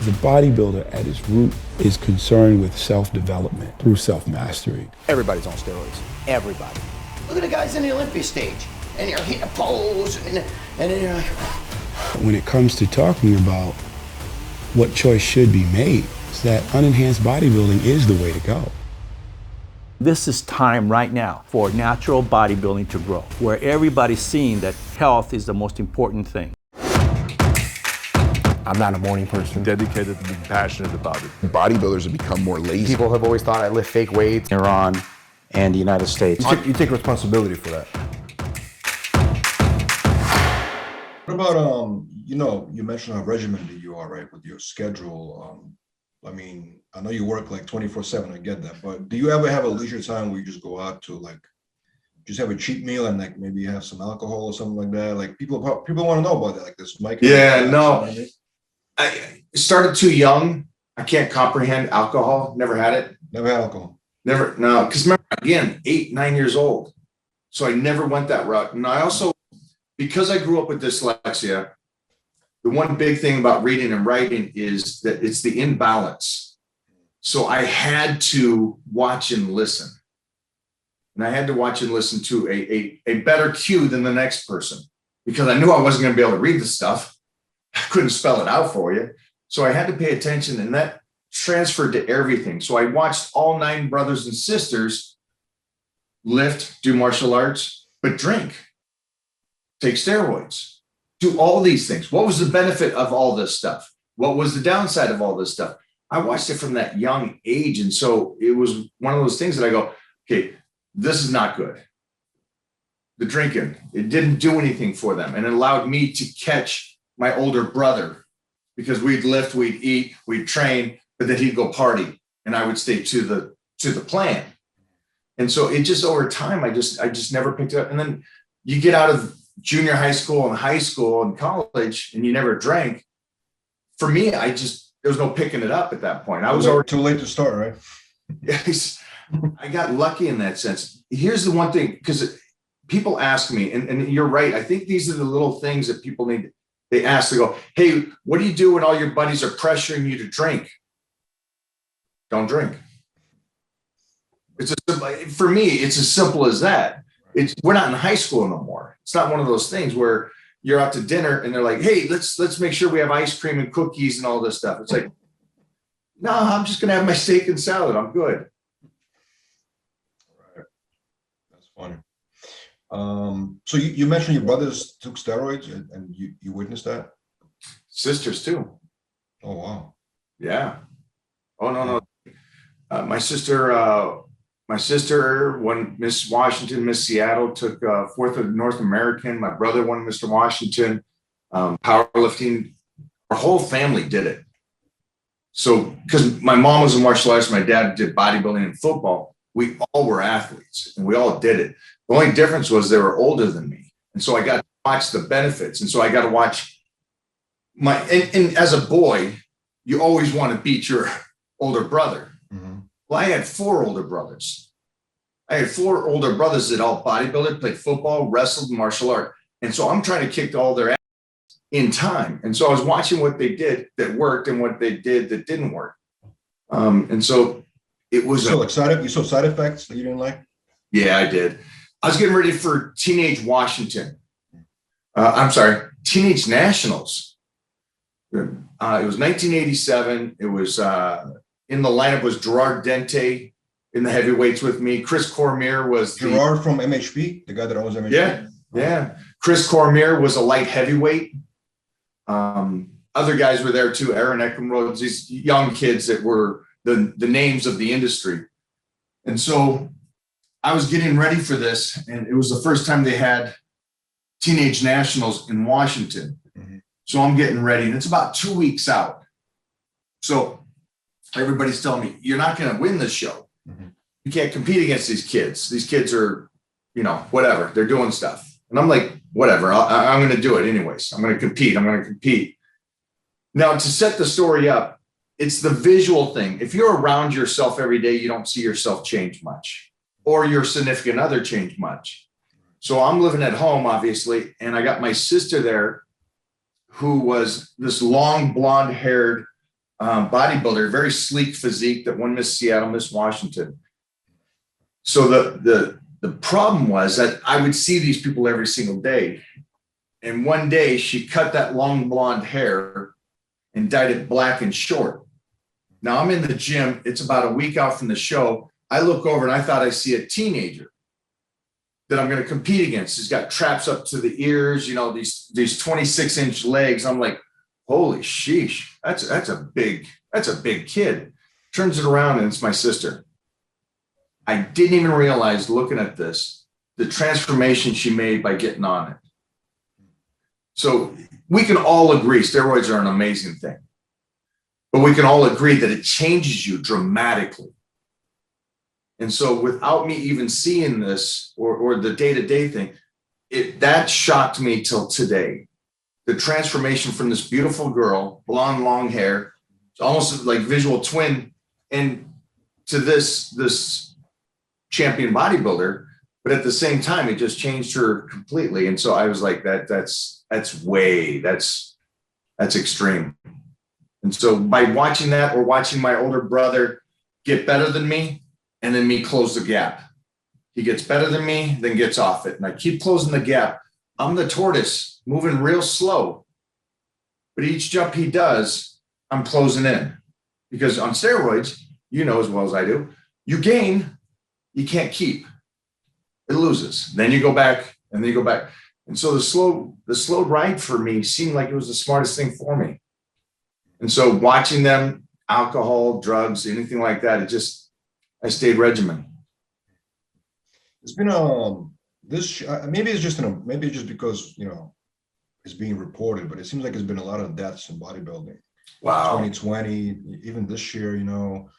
The bodybuilder at its root is concerned with self-development through self-mastery. Everybody's on steroids. Everybody. Look at the guys in the Olympia stage, and you're hitting a pose, and then you're like... When it comes to talking about what choice should be made, is that unenhanced bodybuilding is the way to go. This is time right now for natural bodybuilding to grow, where everybody's seeing that health is the most important thing. I'm not a morning person. Dedicated to being passionate about it. Bodybuilders have become more lazy. People have always thought I lift fake weights. Iran and the United States. You take responsibility for that. What about, you mentioned how regimented you are, right, with your schedule. I mean, I know you work like 24/7, I get that, but do you ever have a leisure time where you just go out to like, just have a cheat meal and like maybe have some alcohol or something like that? Like people want to know about that, like this Mike. Yeah, no. I started too young. I can't comprehend alcohol. Never had it. Never had alcohol. Never. No, because remember, again, 8, 9 years old. So I never went that route. And I also, because I grew up with dyslexia, the one big thing about reading and writing is that it's the imbalance. So I had to watch and listen. And I had to watch and listen to a better cue than the next person, because I knew I wasn't going to be able to read the stuff. I couldn't spell it out for you. So I had to pay attention, and that transferred to everything. So I watched all 9 brothers and sisters lift, do martial arts, but drink, take steroids, do all these things. What was the benefit of all this stuff? What was the downside of all this stuff? I watched it from that young age. And so it was one of those things that I go, okay, this is not good. The drinking, it didn't do anything for them. And it allowed me to catch my older brother, because we'd lift, we'd eat, we'd train, but then he'd go party and I would stay to the plan. And so it just, over time, I just never picked it up. And then you get out of junior high school and high school and college and you never drank. For me, there was no picking it up at that point. I was already too late to start, right? Yes. I got lucky in that sense. Here's the one thing, because people ask me, and you're right. I think these are the little things that people need. They ask, they go, hey, what do you do when all your buddies are pressuring you to drink? Don't drink. For me, it's as simple as that. We're not in high school no more. It's not one of those things where you're out to dinner and they're like, hey, let's make sure we have ice cream and cookies and all this stuff. It's like, no, I'm just going to have my steak and salad. I'm good. Right. That's funny. So you mentioned your brothers took steroids and you witnessed that? Sisters too. Oh, wow. Yeah. Oh, no. My sister, won Miss Washington, Miss Seattle, took 4th of North American. My brother won Mr. Washington, powerlifting. Our whole family did it. So, because my mom was a martial artist, my dad did bodybuilding and football. We all were athletes and we all did it. The only difference was they were older than me. And so I got to watch the benefits. And so I got to watch and as a boy, you always want to beat your older brother. Mm-hmm. Well, I had 4 older brothers. I had 4 older brothers that all bodybuilded, played football, wrestled, martial art. And so I'm trying to kick all their ass in time. And so I was watching what they did that worked and what they did that didn't work. And so it was excited. You saw side effects that you didn't like? Yeah, I did. I was getting ready for Teenage Washington. Teenage Nationals. It was 1987. It was in the lineup was Gerard Dente in the heavyweights with me. Chris Cormier was Gerard from MHP, the guy that owns MHP. Yeah. Chris Cormier was a light heavyweight. Other guys were there too. Aaron Eckenrode, these young kids that were the names of the industry. And so I was getting ready for this, and it was the first time they had Teenage Nationals in Washington. Mm-hmm. So I'm getting ready, and it's about 2 weeks out. So everybody's telling me, you're not going to win this show. Mm-hmm. You can't compete against these kids. These kids are, whatever. They're doing stuff. And I'm like, whatever, I'm going to do it anyways. I'm going to compete. Now, to set the story up, it's the visual thing. If you're around yourself every day, you don't see yourself change much, or your significant other change much. So I'm living at home, obviously, and I got my sister there, who was this long blonde-haired bodybuilder, very sleek physique that won Miss Seattle, Miss Washington. So the problem was that I would see these people every single day. And one day she cut that long blonde hair and dyed it black and short. Now I'm in the gym. It's about a week out from the show. I look over and I thought I see a teenager that I'm going to compete against. He's got traps up to the ears, you know, these 26-inch legs. I'm like, holy sheesh, that's a big kid. Turns it around and it's my sister. I didn't even realize, looking at this, the transformation she made by getting on it. So we can all agree steroids are an amazing thing, but we can all agree that it changes you dramatically. And so without me even seeing this or the day-to-day thing, that shocked me till today. The transformation from this beautiful girl, blonde, long hair, almost like visual twin, and to this champion bodybuilder, but at the same time, it just changed her completely. And so I was like, that's extreme. And so by watching that, or watching my older brother get better than me, and then me close the gap. He gets better than me, then gets off it. And I keep closing the gap. I'm the tortoise moving real slow, but each jump he does, I'm closing in. Because on steroids, you know as well as I do, you gain, you can't keep. It loses. Then you go back, and then you go back. And so the slow ride for me seemed like it was the smartest thing for me. And so watching them, alcohol, drugs, anything like that, I stayed regimen. It's been maybe it's just because, you know, it's being reported, but it seems like there's been a lot of deaths in bodybuilding. Wow. 2020, even this year, you know,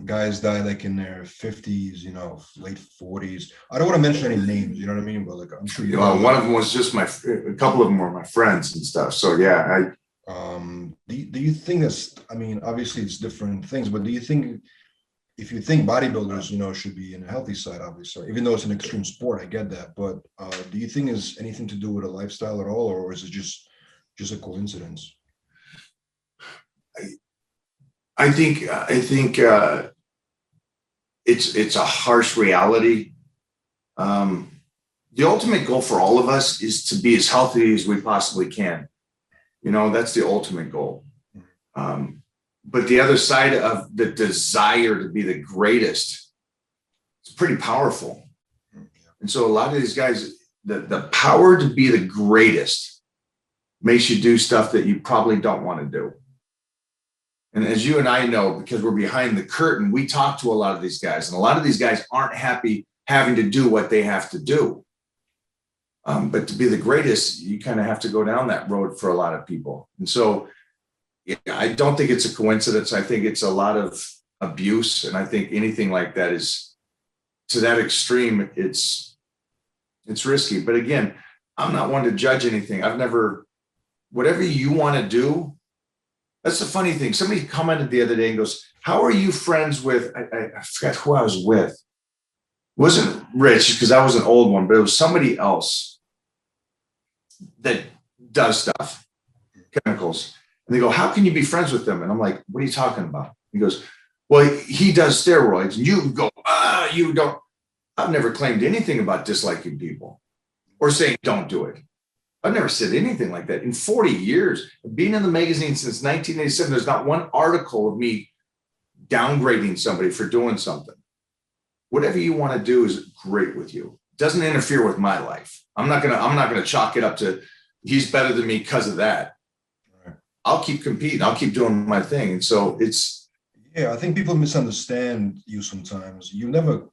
guys die like in their 50s, you know, late 40s. I don't want to mention any names, you know what I mean? But like, I'm sure you know. One of them was just a couple of them were my friends and stuff. So yeah, do you think that's, I mean, obviously it's different things, but do you think, if you think bodybuilders, you know, should be in a healthy side, obviously, even though it's an extreme sport, I get that. But do you think it's anything to do with a lifestyle at all, or is it just a coincidence? I think it's a harsh reality. The ultimate goal for all of us is to be as healthy as we possibly can. You know, that's the ultimate goal. But the other side of the desire to be the greatest, it's pretty powerful. And so a lot of these guys, the power to be the greatest makes you do stuff that you probably don't want to do. And as you and I know, because we're behind the curtain, we talk to a lot of these guys, and a lot of these guys aren't happy having to do what they have to do. But to be the greatest, you kind of have to go down that road for a lot of people. And so I don't think it's a coincidence. I think it's a lot of abuse. And I think anything like that is, to that extreme, it's risky. But again, I'm not one to judge anything. Whatever you want to do, that's the funny thing. Somebody commented the other day and goes, how are you friends with, I forgot who I was with. It wasn't Rich, because I was an old one, but it was somebody else that does stuff, chemicals. And they go, how can you be friends with them? And I'm like, what are you talking about? He goes, well, he does steroids. And you go, you don't. I've never claimed anything about disliking people or saying don't do it. I've never said anything like that. In 40 years, being in the magazine since 1987, there's not one article of me downgrading somebody for doing something. Whatever you want to do is great with you. It doesn't interfere with my life. I'm not gonna chalk it up to he's better than me because of that. I'll keep competing. I'll keep doing my thing. And so yeah, I think people misunderstand you sometimes. You never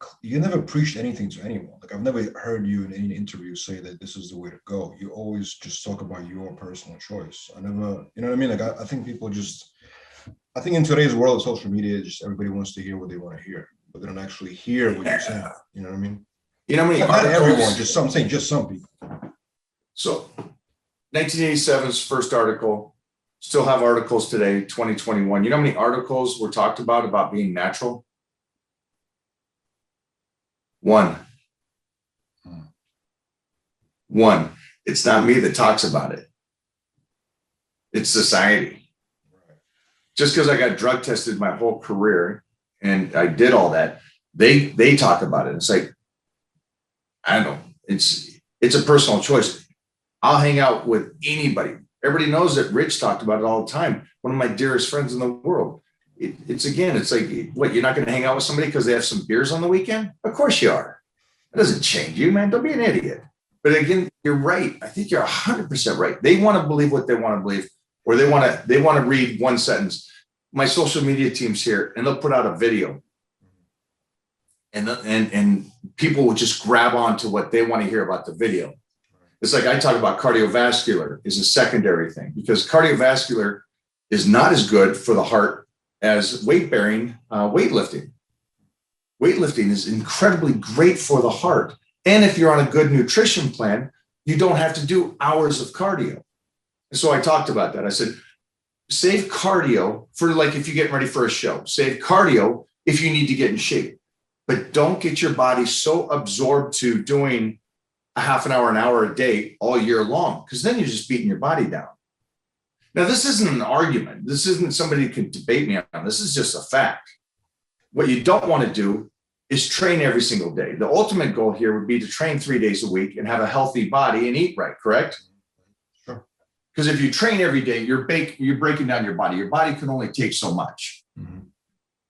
preached anything to anyone. Like, I've never heard you in any interview say that this is the way to go. You always just talk about your personal choice. I never, you know what I mean? Like, I think people I think in today's world of social media, just everybody wants to hear what they want to hear, but they don't actually hear what you're saying. You know what I mean? You know how many Not everyone, just some people. So 1987's first article, still have articles today, 2021. You know how many articles were talked about being natural? One. It's not me that talks about it. It's society. just because I got drug tested my whole career and I did all that, they talk about it. It's like, I don't know. It's a personal choice. I'll hang out with anybody. Everybody knows that Rich talked about it all the time. One of my dearest friends in the world. It's like, what, you're not going to hang out with somebody because they have some beers on the weekend? Of course you are. It doesn't change you, man. Don't be an idiot. But again, you're right. I think you're 100% right. They want to believe what they want to believe, or they want to read one sentence. My social media team's here, and they'll put out a video, and people will just grab onto what they want to hear about the video. It's like I talk about cardiovascular is a secondary thing, because cardiovascular is not as good for the heart as weight-bearing weightlifting. Weightlifting is incredibly great for the heart. And if you're on a good nutrition plan, you don't have to do hours of cardio. And so I talked about that. I said, save cardio for, like, if you're getting ready for a show, save cardio if you need to get in shape, but don't get your body so absorbed to doing a half an hour a day all year long, because then you're just beating your body down. Now, this isn't an argument. This isn't somebody who could debate me on. This is just a fact. What you don't want to do is train every single day. The ultimate goal here would be to train 3 days a week and have a healthy body and eat right, correct? Sure. Because if you train every day, you're breaking down your body. Your body can only take so much. Mm-hmm.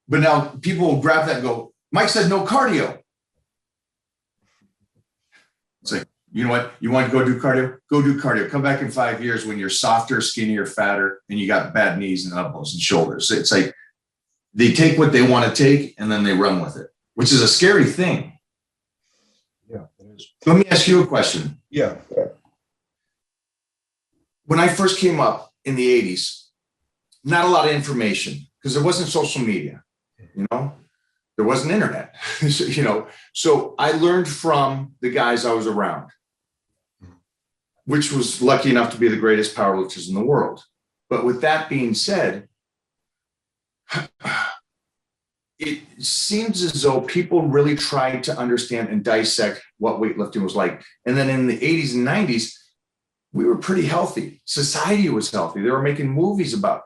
But now people will grab that and go, Mike said no cardio. It's like, you know what? You want to go do cardio? Go do cardio. Come back in 5 years when you're softer, skinnier, fatter, and you got bad knees and elbows and shoulders. It's like they take what they want to take and then they run with it, which is a scary thing. Yeah, it is. Let me ask you a question. Yeah. When I first came up in the 80s, not a lot of information because there wasn't social media, you know, there wasn't internet, you know, so I learned from the guys I was around, which was lucky enough to be the greatest powerlifters in the world. But with that being said, it seems as though people really tried to understand and dissect what weightlifting was like. And then in the 80s and 90s, we were pretty healthy. Society was healthy. They were making movies about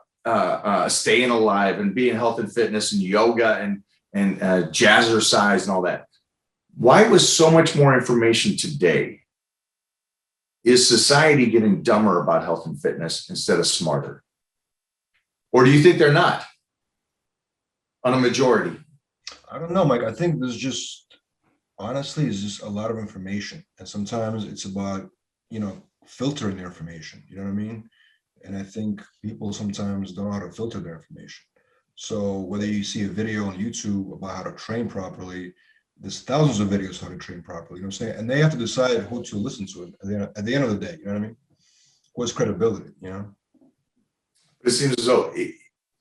staying alive and being health and fitness and yoga and jazzercise and all that. Why was so much more information today? Is society getting dumber about health and fitness instead of smarter? Or do you think they're not? On a majority? I don't know, Mike. I think there's just, honestly, it's just a lot of information. And sometimes it's about, you know, filtering the information. You know what I mean? And I think people sometimes don't know how to filter their information. So whether you see a video on YouTube about how to train properly, there's thousands of videos how to train properly. You know what I'm saying? And they have to decide who to listen to at the end of the day. You know what I mean? What's credibility, you know? It seems as though,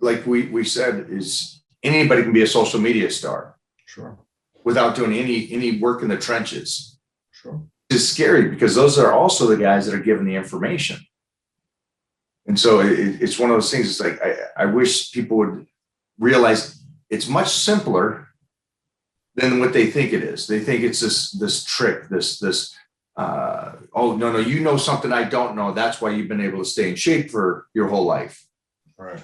like we said, is anybody can be a social media star. Sure. Without doing any work in the trenches. Sure. It's scary because those are also the guys that are given the information. And so it's one of those things. It's like, I wish people would realize it's much simpler than what they think it is. They think it's this trick, oh, no, you know something I don't know. That's why you've been able to stay in shape for your whole life. Right.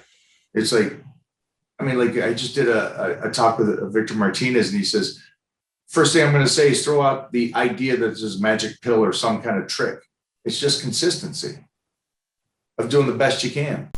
It's like, I mean, like I just did a talk with Victor Martinez, and he says, first thing I'm going to say is throw out the idea that there's a magic pill or some kind of trick. It's just consistency of doing the best you can.